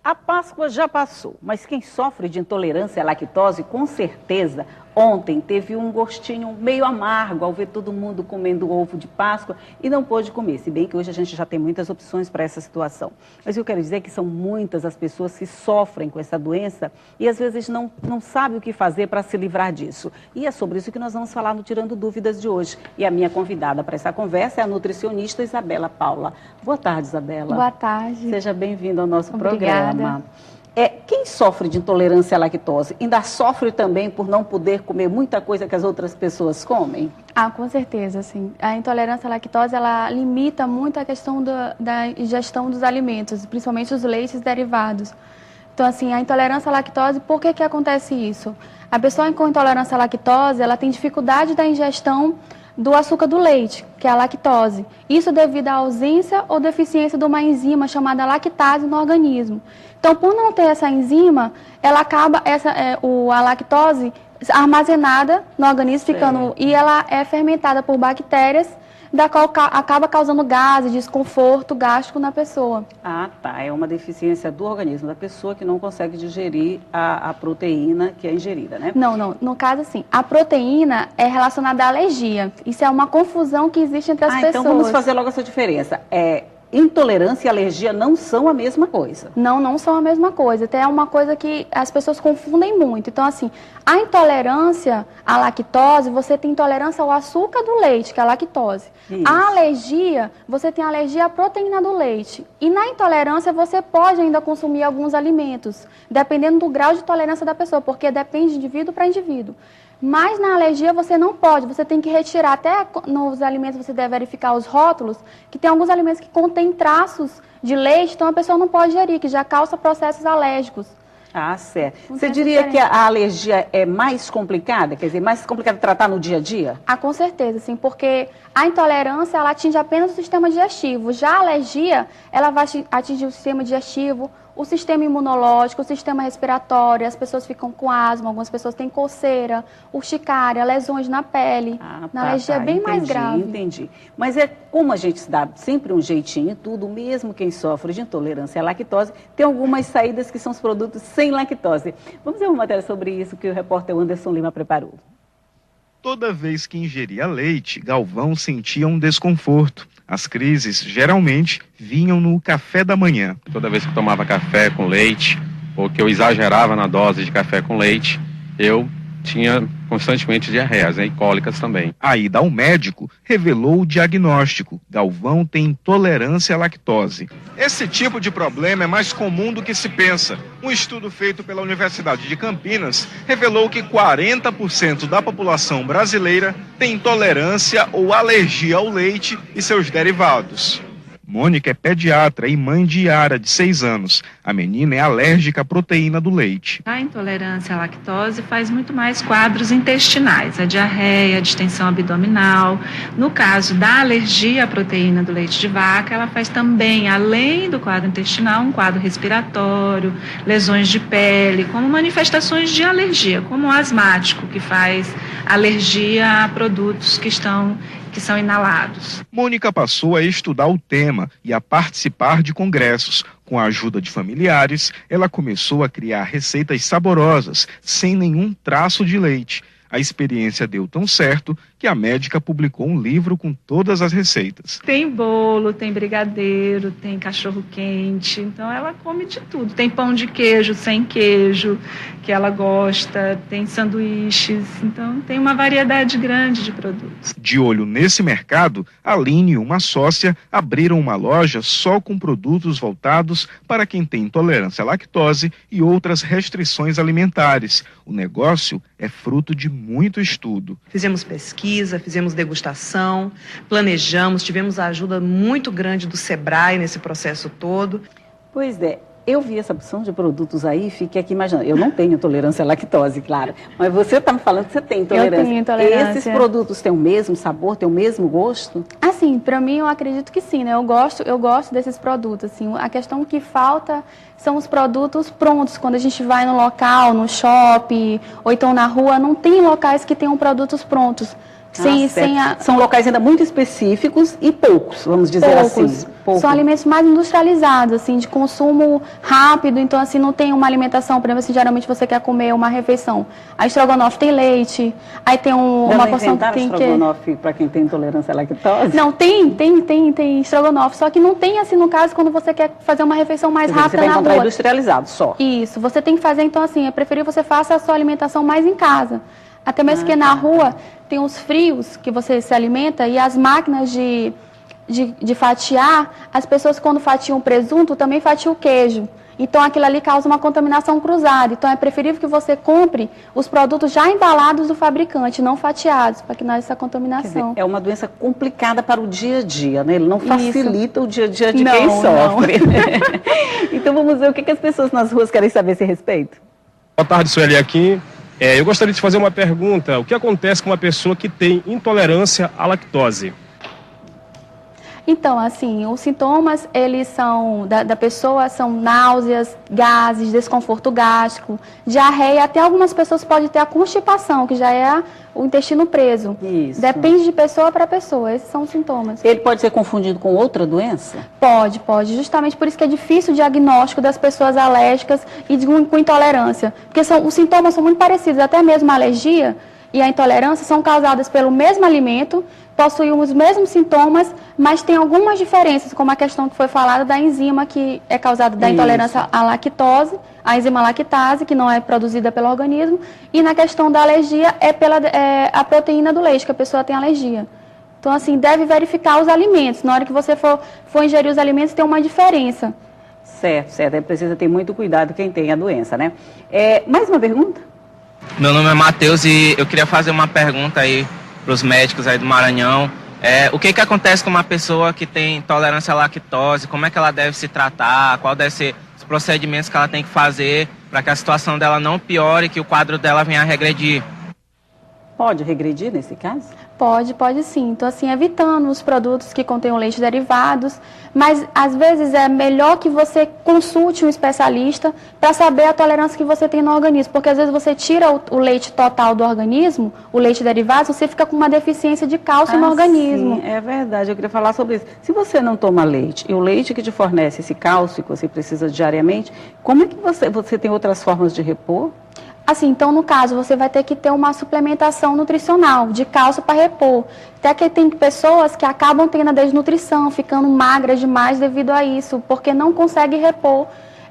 A Páscoa já passou, mas quem sofre de intolerância à lactose, com certeza, ontem teve um gostinho meio amargo ao ver todo mundo comendo ovo de Páscoa e não pôde comer, se bem que hoje a gente já tem muitas opções para essa situação. Mas eu quero dizer que são muitas as pessoas que sofrem com essa doença e às vezes não sabem o que fazer para se livrar disso. E é sobre isso que nós vamos falar no Tirando Dúvidas de hoje. E a minha convidada para essa conversa é a nutricionista Isabela Paula. Boa tarde, Isabela. Boa tarde. Seja bem-vinda ao nosso Obrigada. programa. Quem sofre de intolerância à lactose ainda sofre também por não poder comer muita coisa que as outras pessoas comem? Ah, com certeza, sim. A intolerância à lactose, ela limita muito a questão da ingestão dos alimentos, principalmente os leites derivados. Então, assim, a intolerância à lactose, por que acontece isso? A pessoa com intolerância à lactose, ela tem dificuldade da ingestão do açúcar do leite, que é a lactose. Isso devido à ausência ou deficiência de uma enzima chamada lactase no organismo. Então, por não ter essa enzima, ela acaba, a lactose armazenada no organismo, ficando, e ela é fermentada por bactérias, da qual acaba causando gases, desconforto gástrico na pessoa. Ah, tá. É uma deficiência do organismo da pessoa que não consegue digerir a proteína que é ingerida, né? Não. No caso, assim, a proteína é relacionada à alergia. Isso é uma confusão que existe entre as pessoas. Então vamos fazer logo essa diferença. Intolerância e alergia não são a mesma coisa. Não são a mesma coisa. Até é uma coisa que as pessoas confundem muito. Então, assim, a intolerância à lactose, você tem intolerância ao açúcar do leite, que é a lactose. Isso. A alergia, você tem alergia à proteína do leite. E na intolerância, você pode ainda consumir alguns alimentos, dependendo do grau de tolerância da pessoa, porque depende de indivíduo para indivíduo. Mas na alergia você não pode, você tem que retirar, até nos alimentos você deve verificar os rótulos, que tem alguns alimentos que contêm traços de leite, então a pessoa não pode gerir, que já causa processos alérgicos. Ah, certo. Você diria que a alergia é mais complicada, quer dizer, mais complicada de tratar no dia a dia? Ah, com certeza, sim, porque a intolerância, ela atinge apenas o sistema digestivo. Já a alergia, ela vai atingir o sistema digestivo, o sistema imunológico, o sistema respiratório, as pessoas ficam com asma, algumas pessoas têm coceira, urticária, lesões na pele. Na alergia é bem mais grave. Entendi. Mas como a gente dá sempre um jeitinho em tudo, mesmo quem sofre de intolerância à lactose, tem algumas saídas que são os produtos sem lactose. Vamos ver uma matéria sobre isso que o repórter Anderson Lima preparou. Toda vez que ingeria leite, Galvão sentia um desconforto. As crises geralmente vinham no café da manhã. Toda vez que tomava café com leite, ou que eu exagerava na dose de café com leite, eu tinha constantemente diarreias, e cólicas também. A ida ao médico revelou o diagnóstico. Galvão tem intolerância à lactose. Esse tipo de problema é mais comum do que se pensa. Um estudo feito pela Universidade de Campinas revelou que 40% da população brasileira tem intolerância ou alergia ao leite e seus derivados. Mônica é pediatra e mãe de Yara, de 6 anos. A menina é alérgica à proteína do leite. A intolerância à lactose faz muito mais quadros intestinais, a diarreia, a distensão abdominal. No caso da alergia à proteína do leite de vaca, ela faz também, além do quadro intestinal, um quadro respiratório, lesões de pele, como manifestações de alergia, como o asmático, que faz alergia a produtos que são inalados. Mônica passou a estudar o tema e a participar de congressos. Com a ajuda de familiares, ela começou a criar receitas saborosas, sem nenhum traço de leite. A experiência deu tão certo que a médica publicou um livro com todas as receitas. Tem bolo, tem brigadeiro, tem cachorro-quente, então ela come de tudo. Tem pão de queijo, sem queijo, que ela gosta, tem sanduíches, então tem uma variedade grande de produtos. De olho nesse mercado, a Aline e uma sócia abriram uma loja só com produtos voltados para quem tem intolerância à lactose e outras restrições alimentares. O negócio é fruto de muito estudo. Fizemos pesquisa, fizemos degustação, planejamos, tivemos a ajuda muito grande do Sebrae nesse processo todo. Pois é, eu vi essa opção de produtos aí e fiquei aqui imaginando. Eu não tenho intolerância à lactose, claro, mas você está me falando que você tem intolerância. Eu tenho intolerância. Esses produtos têm o mesmo sabor, têm o mesmo gosto? Assim, para mim eu acredito que sim, né? Eu gosto desses produtos, assim. A questão que falta são os produtos prontos. Quando a gente vai no local, no shopping, ou então na rua, não tem locais que tenham produtos prontos. Sim, São locais ainda muito específicos e poucos, vamos dizer assim. Poucos. São alimentos mais industrializados, assim, de consumo rápido. Então, assim, não tem uma alimentação, por exemplo, assim, geralmente você quer comer uma refeição. A estrogonofe tem leite, aí tem uma porção que tem estrogonofe para quem tem intolerância à lactose? Não, tem estrogonofe, só que não tem, assim, no caso, quando você quer fazer uma refeição mais rápida na rua. Você vai encontrar industrializado só. Isso, você tem que fazer, então, assim, é preferível você faça a sua alimentação mais em casa. Até mesmo que na rua tem os frios que você se alimenta e as máquinas de fatiar, as pessoas quando fatiam presunto também fatiam o queijo. Então aquilo ali causa uma contaminação cruzada. Então é preferível que você compre os produtos já embalados do fabricante, não fatiados, para que não haja essa contaminação. Dizer, é uma doença complicada para o dia a dia, né? Ele não facilita o dia a dia de não, quem sofre. Então vamos ver o que as pessoas nas ruas querem saber a esse respeito. Boa tarde, Sueli aqui. Eu gostaria de fazer uma pergunta. O que acontece com uma pessoa que tem intolerância à lactose? Então, assim, os sintomas, eles são, da pessoa, são náuseas, gases, desconforto gástrico, diarreia, até algumas pessoas podem ter a constipação, que já é o intestino preso. Isso. Depende de pessoa para pessoa, esses são os sintomas. Ele pode ser confundido com outra doença? Pode. Justamente por isso que é difícil o diagnóstico das pessoas alérgicas e com intolerância. Porque os sintomas são muito parecidos, até mesmo a alergia e a intolerância são causadas pelo mesmo alimento, possuem os mesmos sintomas, mas tem algumas diferenças, como a questão que foi falada da enzima que é causada da intolerância à lactose, a enzima lactase, que não é produzida pelo organismo, e na questão da alergia é pela a proteína do leite, que a pessoa tem alergia. Então, assim, deve verificar os alimentos. Na hora que você for ingerir os alimentos, tem uma diferença. Certo. Precisa ter muito cuidado quem tem a doença, né? Mais uma pergunta? Meu nome é Matheus e eu queria fazer uma pergunta aí para os médicos aí do Maranhão. O que acontece com uma pessoa que tem intolerância à lactose? Como é que ela deve se tratar? Qual deve ser os procedimentos que ela tem que fazer para que a situação dela não piore e que o quadro dela venha a regredir? Pode regredir nesse caso? Pode sim. Então, assim, evitando os produtos que contêm leite derivados, mas às vezes é melhor que você consulte um especialista para saber a tolerância que você tem no organismo, porque às vezes você tira o leite total do organismo, o leite derivado, você fica com uma deficiência de cálcio no organismo. Sim, é verdade, eu queria falar sobre isso. Se você não toma leite, e o leite que te fornece esse cálcio que você precisa diariamente, como é que você tem outras formas de repor? Assim, então, no caso, você vai ter que ter uma suplementação nutricional de cálcio para repor. Até que tem pessoas que acabam tendo a desnutrição, ficando magras demais devido a isso, porque não conseguem repor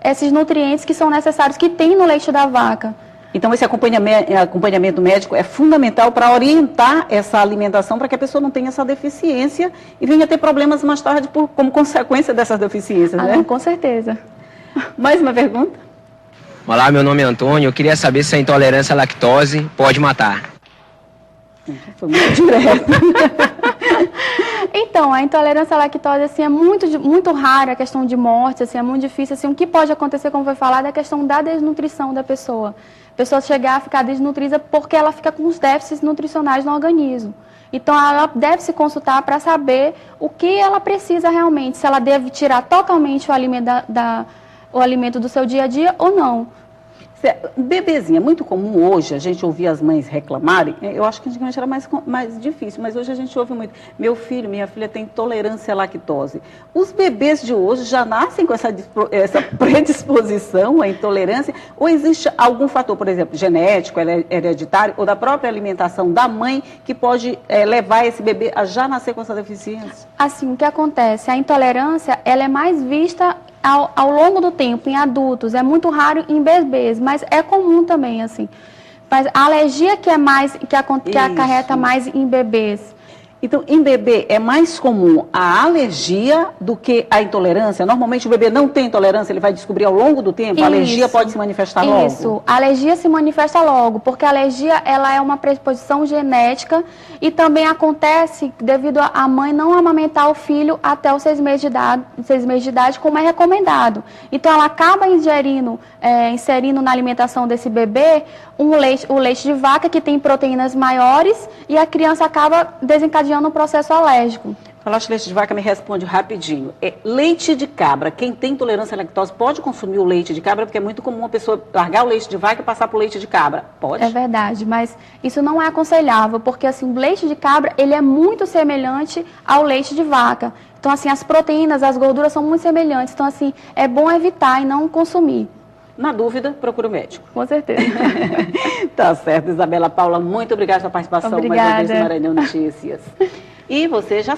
esses nutrientes que são necessários, que tem no leite da vaca. Então, esse acompanhamento médico é fundamental para orientar essa alimentação, para que a pessoa não tenha essa deficiência e venha a ter problemas mais tarde como consequência dessas deficiências, né? Não, com certeza. Mais uma pergunta? Olá, meu nome é Antônio. Eu queria saber se a intolerância à lactose pode matar. Foi muito direto. Então, a intolerância à lactose assim, é muito rara, a questão de morte, assim, é muito difícil. Assim, o que pode acontecer, como foi falado, é a questão da desnutrição da pessoa. A pessoa chegar a ficar desnutrida porque ela fica com os déficits nutricionais no organismo. Então, ela deve se consultar para saber o que ela precisa realmente, se ela deve tirar totalmente o alimento o alimento do seu dia a dia ou não. Bebezinho, é muito comum hoje a gente ouvir as mães reclamarem. Eu acho que antigamente era mais difícil, mas hoje a gente ouve muito. Meu filho, minha filha tem intolerância à lactose. Os bebês de hoje já nascem com essa predisposição à intolerância? Ou existe algum fator, por exemplo, genético, hereditário, ou da própria alimentação da mãe, que pode levar esse bebê a já nascer com essa deficiência? Assim, o que acontece? A intolerância, ela é mais vista ao longo do tempo, em adultos, é muito raro em bebês, mas é comum também, assim. Mas a alergia que acarreta mais em bebês. Então, em bebê é mais comum a alergia do que a intolerância? Normalmente o bebê não tem intolerância, ele vai descobrir ao longo do tempo? A alergia pode se manifestar logo? Isso, a alergia se manifesta logo, porque a alergia ela é uma predisposição genética e também acontece devido a mãe não amamentar o filho até os 6 meses de idade, como é recomendado. Então, ela acaba inserindo na alimentação desse bebê o leite de vaca, que tem proteínas maiores, e a criança acaba desencadeando um processo alérgico. Falaste leite de vaca, me responde rapidinho. Leite de cabra, quem tem intolerância à lactose pode consumir o leite de cabra? Porque é muito comum a pessoa largar o leite de vaca e passar para o leite de cabra. Pode? É verdade, mas isso não é aconselhável, porque assim, o leite de cabra, ele é muito semelhante ao leite de vaca. Então assim, as proteínas, as gorduras são muito semelhantes. Então assim, é bom evitar e não consumir. Na dúvida, procura o médico. Com certeza. Tá certo, Isabela Paula, muito obrigada pela participação Obrigada. mais uma vez no Maranhão Notícias. E você já